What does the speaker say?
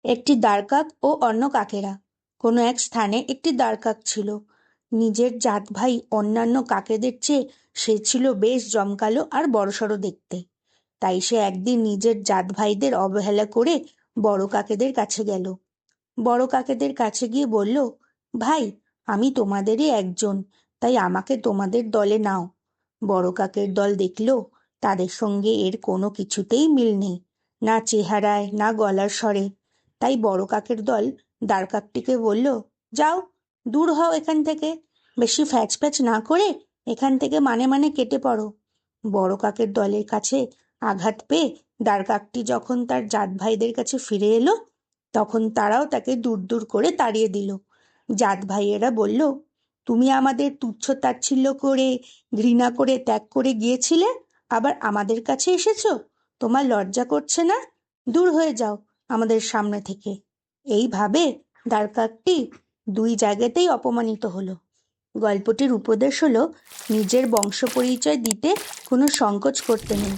একটি দ্বারকাক ও অন্য কাকেরা। কোনো এক স্থানে একটি দ্বারকাক ছিল। নিজের জাত ভাই অন্যান্য কাকেদের চেয়ে সে ছিল বেশ জমকালো আর বড়সড় দেখতে। তাই সে একদিন নিজের জাত ভাইদের অবহেলা করে বড় কাকেদের কাছে গেল। বড় কাকেদের কাছে গিয়ে বলল, ভাই, আমি তোমাদেরই একজন, তাই আমাকে তোমাদের দলে নাও। বড় কাকের দল দেখল তাদের সঙ্গে এর কোনো কিছুতেই মিল নেই, না চেহারায় না গলার স্বরে। তাই বড় কাকের দল দ্বারকাকটিকে বলল, যাও, দূর হও এখান থেকে, বেশি ফ্যাচ ফ্যাচ না করে এখান থেকে মানে মানে কেটে পড়ো। বড় কাকের দলের কাছে আঘাত পেয়ে দ্বারকাকটি যখন তার জাত ভাইদের কাছে ফিরে এলো, তখন তারাও তাকে দূর দূর করে তাড়িয়ে দিল। জাত ভাইয়েরা বলল, তুমি আমাদের তুচ্ছ তাচ্ছিল্য করে, ঘৃণা করে ত্যাগ করে গিয়েছিলে, আবার আমাদের কাছে এসেছো? তোমার লজ্জা করছে না? দূর হয়ে যাও আমাদের সামনে থেকে। এইভাবে দ্বারকাকটি দুই জায়গাতেই অপমানিত হলো। গল্পটির উপদেশ হলো, নিজের বংশ পরিচয় দিতে কোনো সংকোচ করতে নেই।